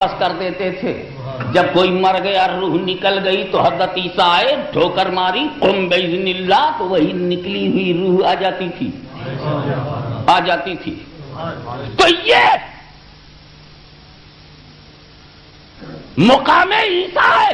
کر دیتے تھے. جب کوئی مر گیا روح نکل گئی تو حضرت عیسیٰ آئے, ٹھوکر ماری, قم باذن اللہ, تو وہی نکلی ہوئی روح آ جاتی تھی. تو یہ مقام عیسیٰ ہے,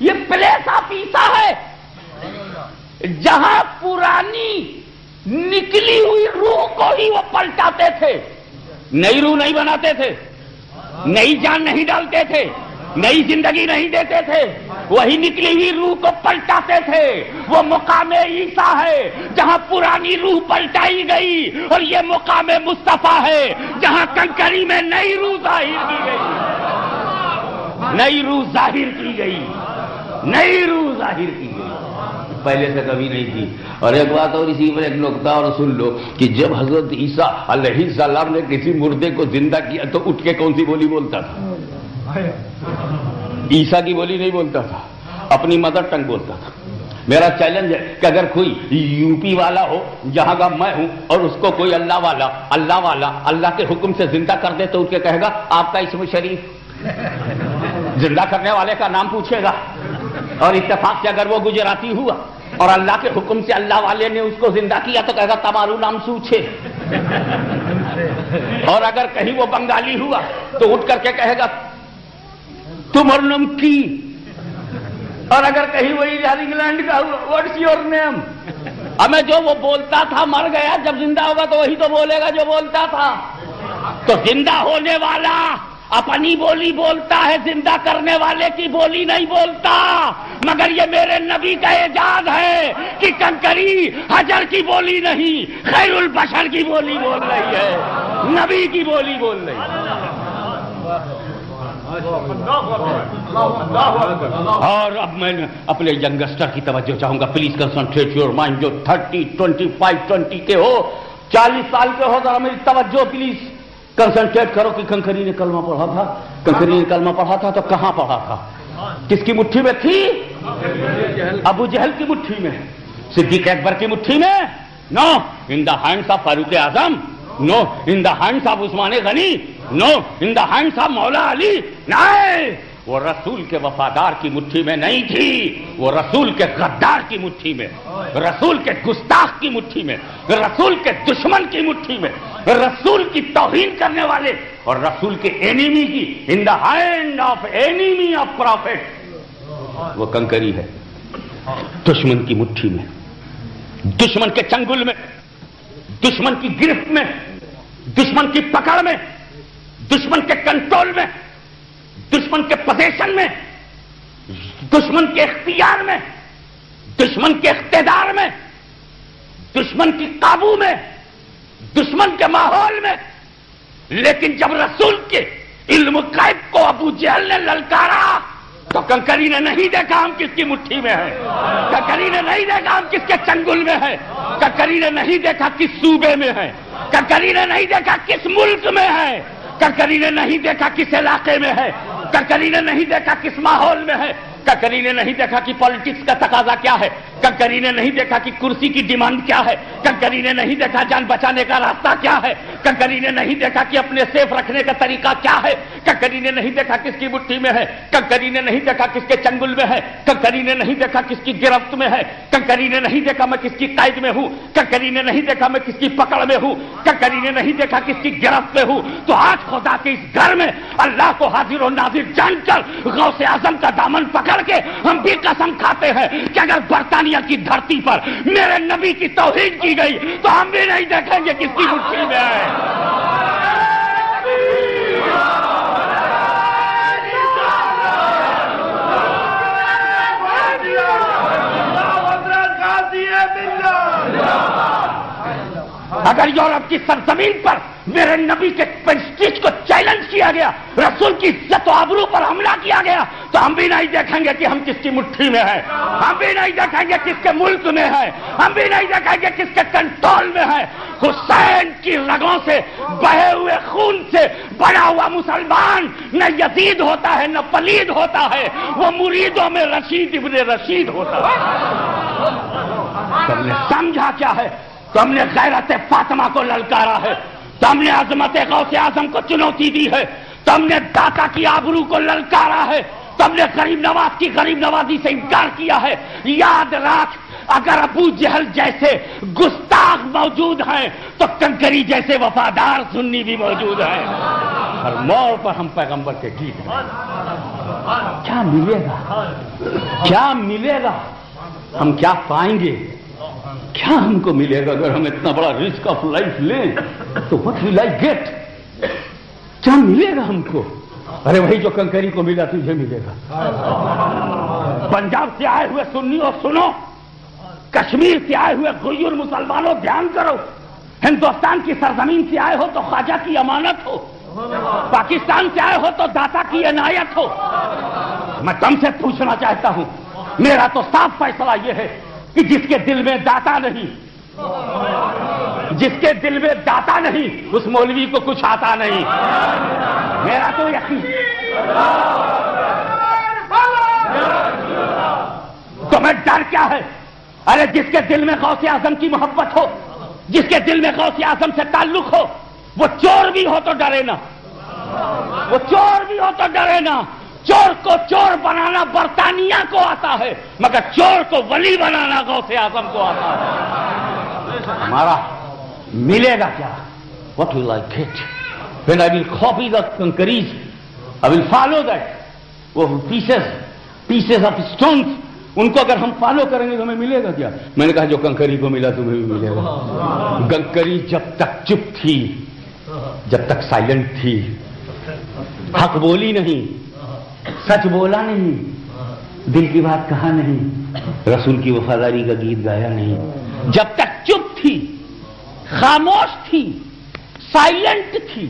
یہ پلیس آف عیسیٰ ہے, جہاں پرانی نکلی ہوئی روح کو ہی وہ پلٹاتے تھے. نئی روح نہیں بناتے تھے, نئی جان نہیں ڈالتے تھے, نئی زندگی نہیں دیتے تھے, وہی نکلی ہوئی روح کو پلٹاتے تھے. وہ مقام عیسیٰ ہے جہاں پرانی روح پلٹائی گئی, اور یہ مقام مصطفیٰ ہے جہاں کنکری میں نئی روح ظاہر کی گئی. نئی روح ظاہر کی گئی, نئی روح ظاہر کی گئی, پہلے سے کبھی نہیں تھی. اور ایک بات اور اسی پر ایک نقطہ اور سن لو کہ جب حضرت عیسیٰ علیہ السلام نے کسی مردے کو زندہ کیا تو اٹھ کے کون سی بولی بولتا تھا؟ عیسیٰ کی بولی نہیں بولتا تھا, اپنی مدر ٹنگ بولتا تھا. میرا چیلنج ہے کہ اگر کوئی یو پی والا ہو جہاں کا میں ہوں اور اس کو کوئی اللہ والا اللہ کے حکم سے زندہ کر دے تو اٹھ کے کہے گا آپ کا اسم شریف, زندہ کرنے والے کا نام پوچھے گا. اور اتفاق سے اگر وہ گجراتی ہوا اور اللہ کے حکم سے اللہ والے نے اس کو زندہ کیا تو کہے گا تمہارو نام سوچے. اور اگر کہیں وہ بنگالی ہوا تو اٹھ کر کے کہے گا تمہارا نام کی. اور اگر کہیں وہی انگلینڈ کا ہوا واٹس یور نیم. ہمیں جو وہ بولتا تھا مر گیا, جب زندہ ہوگا تو وہی تو بولے گا جو بولتا تھا. تو زندہ ہونے والا اپنی بولی بولتا ہے, زندہ کرنے والے کی بولی نہیں بولتا. مگر یہ میرے نبی کا اعجاز ہے کہ کنکری حجر کی بولی نہیں, خیر البشر کی بولی بول رہی ہے, نبی کی بولی بول رہی ہے. اور اب میں اپنے ینگسٹر کی توجہ چاہوں گا, پلیز کنسنٹریٹ یور مائنڈ. جو 30, 25, 20 کے ہو, 40 سال کے ہو, ذرا میری توجہ پلیز کنسنٹریٹ کرو کہ کنکری نے کلمہ پڑھا تھا. کنکری نے کلمہ پڑھا تھا تو کہاں پڑھا تھا؟ کس کی مٹھی میں تھی؟ ابو جہل کی مٹھی میں, صدیق اکبر کی مٹھی میں؟ No, in the hands of Farooq Azam. No, in the hands of Usman Ghani. No, in the hands of Maula Ali. نہیں, وہ رسول کے وفادار کی مٹھی میں نہیں تھی, وہ رسول کے غدار کی مٹھی میں, رسول کے گستاخ کی مٹھی میں, رسول کے دشمن کی مٹھی میں, رسول کی توہین کرنے والے اور رسول کے اینیمی کی, in the hand of enemy of prophet. وہ کنکری ہے دشمن کی مٹھی میں, دشمن کے چنگل میں, دشمن کی گرفت میں, دشمن کی پکڑ میں, دشمن کے کنٹرول میں, دشمن کے پوزیشن میں, دشمن کے اختیار میں, دشمن کے اقتدار میں, دشمن کی قابو میں, دشمن کے ماحول میں. لیکن جب رسول کے علم غیب کو ابو جہل نے للکارا تو کنکری نے نہیں دیکھا ہم کس کی مٹھی میں ہے, کنکری نے نہیں دیکھا ہم کس کے چنگل میں ہے, کنکری نے نہیں دیکھا کس صوبے میں ہے, کنکری نے نہیں دیکھا کس ملک میں ہے, کنکری نے نہیں دیکھا کس علاقے میں ہے, کنکری نے نہیں دیکھا کس ماحول میں ہے, کنکری نے نہیں دیکھا کہ پالیٹکس کا تقاضا کیا ہے, کنکری نے نہیں دیکھا کہ کرسی کی ڈیمانڈ کیا ہے, کنکری نے نہیں دیکھا جان بچانے کا راستہ کیا ہے, کنکری نے نہیں دیکھا کہ اپنے سیف رکھنے کا طریقہ کیا ہے, کنکری نے نہیں دیکھا کس کی مٹھی میں ہے, کنکری نے نہیں دیکھا کس کے چنگل میں ہے, کنکری نے نہیں دیکھا کس کی گرفت میں ہے, کنکری نے نہیں دیکھا میں کس کی قید میں ہوں, کنکری نے نہیں دیکھا میں کس کی پکڑ میں ہوں, کنکری نے نہیں دیکھا کس کی گرفت میں ہوں. تو آج خدا کے اس گھر میں اللہ کو حاضر و ناظر جان کر غوث اعظم کا دامن پکڑ کے ہم بھی قسم کھاتے ہیں کہ اگر برطانیہ کی دھرتی پر میرے نبی کی توہین کی گئی تو ہم بھی نہیں دیکھیں گے کس کی مٹھی میں ہے. اگر یورپ کی سرزمین پر میرے نبی کے پریسٹیج کو چیلنج کیا گیا, رسول کی عزت و آبرو پر حملہ کیا گیا, تو ہم بھی نہیں دیکھیں گے کہ ہم کس کی مٹھی میں ہے, ہم بھی نہیں دیکھیں گے کس کے ملک میں ہے, ہم بھی نہیں دیکھیں گے کس کے کنٹرول میں ہے. حسین کی رگوں سے بہے ہوئے خون سے بڑا ہوا مسلمان نہ یزید ہوتا ہے نہ پلید ہوتا ہے, وہ مریدوں میں رشید ابن رشید ہوتا ہے. تم نے سمجھا کیا ہے؟ تو ہم نے غیرت فاطمہ کو للکارا ہے, تو ہم نے عظمت غوث اعظم کو چنوتی دی ہے, تم نے داتا کی آبرو کو للکارا ہے، تم نے غریب نواز کی غریب نوازی سے انکار کیا ہے. یاد رکھ، اگر ابو جہل جیسے گستاخ موجود ہیں تو کنکری جیسے وفادار سنی بھی موجود ہیں. ہر موڑ پر ہم پیغمبر کے گیت ہیں. کیا ملے گا؟ کیا ملے گا؟ ہم کیا پائیں گے؟ کیا ہم کو ملے گا اگر ہم اتنا بڑا رسک آف لائف لیں تو what will I get؟ کیا ملے گا ہم کو؟ ارے وہی جو کنکری کو ملا تجھے ملے گا. پنجاب سے آئے ہوئے سنیوں سنو، کشمیر سے آئے ہوئے غیور مسلمانوں دھیان کرو، ہندوستان کی سرزمین سے آئے ہو تو خواجہ کی امانت ہو، پاکستان سے آئے ہو تو داتا کی عنایت ہو. میں تم سے پوچھنا چاہتا ہوں، میرا تو صاف فیصلہ یہ ہے کہ جس کے دل میں داتا نہیں، جس کے دل میں داتا نہیں، اس مولوی کو کچھ آتا نہیں. میرا تو یقین. تمہیں ڈر کیا ہے؟ ارے جس کے دل میں غوث اعظم کی محبت ہو، جس کے دل میں غوث اعظم سے تعلق ہو، وہ چور بھی ہو تو ڈرے نا، وہ چور بھی ہو تو ڈرے نا. چور کو چور بنانا برطانیہ کو آتا ہے، مگر چور کو ولی بنانا غوث اعظم کو آتا ہے. ہمارا ملے گا کیا؟ What will I get when I will copy the conquerors? I will follow that. وہ pieces of stones، ان کو اگر ہم فالو کریں گے تو ہمیں ملے گا کیا؟ میں نے کہا جو کنکری کو ملا تمہیں بھی ملے گا. کنکری جب تک چپ تھی، جب تک سائلنٹ تھی، حق بولی نہیں، سچ بولا نہیں، دل کی بات کہا نہیں، رسول کی وفاداری کا گیت گایا نہیں، جب تک چپ تھی، خاموش تھی، سائلنٹ تھی،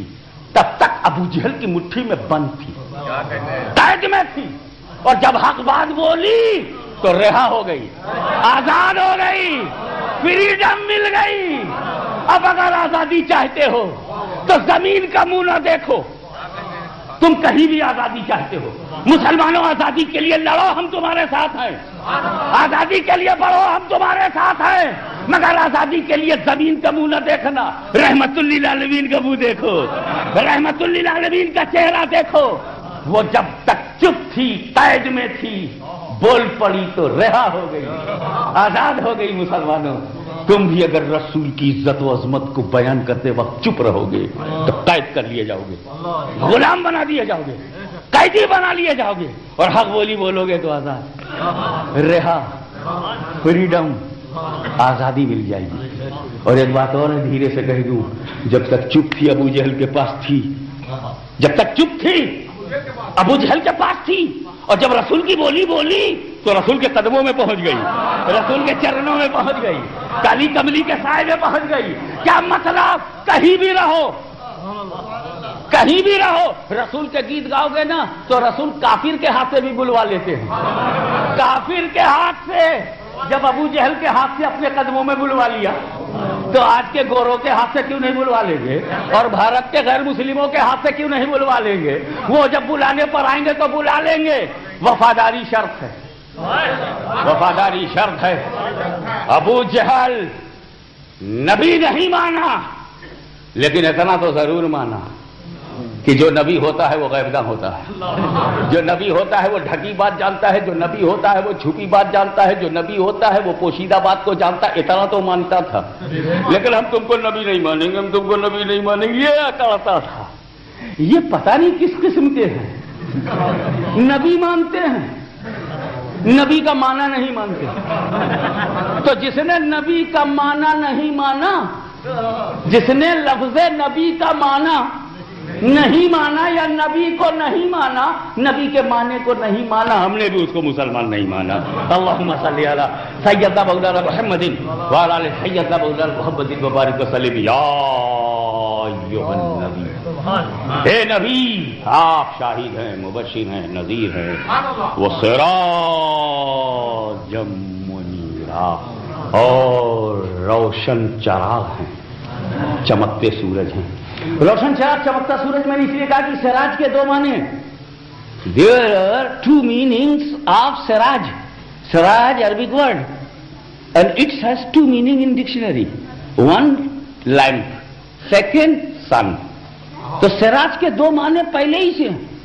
تب تک ابو جہل کی مٹھی میں بند تھی، قید میں تھی. اور جب حق بات بولی تو رہا ہو گئی، آزاد ہو گئی، فریڈم مل گئی. اب اگر آزادی چاہتے ہو تو زمین کا منہ نہ دیکھو. تم کہیں بھی آزادی چاہتے ہو، مسلمانوں آزادی کے لیے لڑو، ہم تمہارے ساتھ ہیں. آزادی کے لیے بڑھو، ہم تمہارے ساتھ ہیں. مگر آزادی کے لیے زمین کا منہ نہ دیکھنا، رحمت للعالمین کا منہ دیکھو، رحمت للعالمین کا چہرہ دیکھو. وہ جب تک چپ تھی، قید میں تھی، بول پڑی تو رہا ہو گئی، آزاد ہو گئی. مسلمانوں، تم بھی اگر رسول کی عزت و عظمت کو بیان کرتے وقت چپ رہو گے تو قید کر لیے جاؤ گے، غلام بنا دیے جاؤ گے، قیدی بنا لیے جاؤ گے. اور حق بولی بولو گے تو آزاد، رہا، فریڈم، آزادی مل جائے گی. اور ایک بات اور ہے، دھیرے سے کہہ دوں، جب تک چپ تھی ابو جہل کے پاس تھی، جب تک چپ تھی ابو جہل کے پاس تھی، اور جب رسول کی بولی بولی تو رسول کے قدموں میں پہنچ گئی، رسول کے چرنوں میں پہنچ گئی، کالی کملی کے سائے میں پہنچ گئی. کیا مطلب؟ کہیں بھی رہو، کہیں بھی رہو، رسول کے گیت گاؤ گے نا تو رسول کافر کے ہاتھ سے بھی بلوا لیتے ہیں. کافر کے ہاتھ سے، جب ابو جہل کے ہاتھ سے اپنے قدموں میں بلوا لیا تو آج کے گوروں کے ہاتھ سے کیوں نہیں بلوا لیں گے؟ اور بھارت کے غیر مسلموں کے ہاتھ سے کیوں نہیں بلوا لیں گے؟ وہ جب بلانے پر آئیں گے تو بلا لیں گے. وفاداری شرط ہے، وفاداری شرط ہے. ابو جہل نبی نہیں مانا، لیکن اتنا تو ضرور مانا کہ جو نبی ہوتا ہے وہ غیب داں ہوتا ہے، جو نبی ہوتا ہے وہ ڈھکی بات جانتا ہے، جو نبی ہوتا ہے وہ چھپی بات جانتا ہے، جو نبی ہوتا ہے وہ پوشیدہ بات کو جانتا ہے. اتنا تو مانتا تھا، لیکن ہم تم کو نبی نہیں مانیں گے، ہم تم کو نبی نہیں مانیں گے، یہ کہتا تھا. یہ پتہ نہیں کس قسم کے ہیں، نبی مانتے ہیں، نبی کا معنی نہیں مانتے. تو جس نے نبی کا معنی نہیں مانا، جس نے لفظ نبی کا معنی نہیں مانا یا نبی کو نہیں مانا، نبی کے معنی کو نہیں مانا، ہم نے بھی اس کو مسلمان نہیں مانا. اللہم صلی علی سیدنا مولانا محمد وعلی آل سیدنا مولانا محمد وبارک وسلم. یا ایھا النبی، اے نبی آپ شاہد ہیں، مبشر ہیں، نذیر ہیں، وہ سراج منیرا، اور روشن چراغ ہیں، چمکتے سورج ہیں. روشن چراغ، چمکتا سورج میں نے اس لیے کہا کہ سراج کے دو معنی ہیں. There are two meanings of Siraj. Siraj Arabic word and it has two meaning in dictionary. One, lamp. Second, sun. تو سراج کے دو معنی پہلے ہی سے ہیں.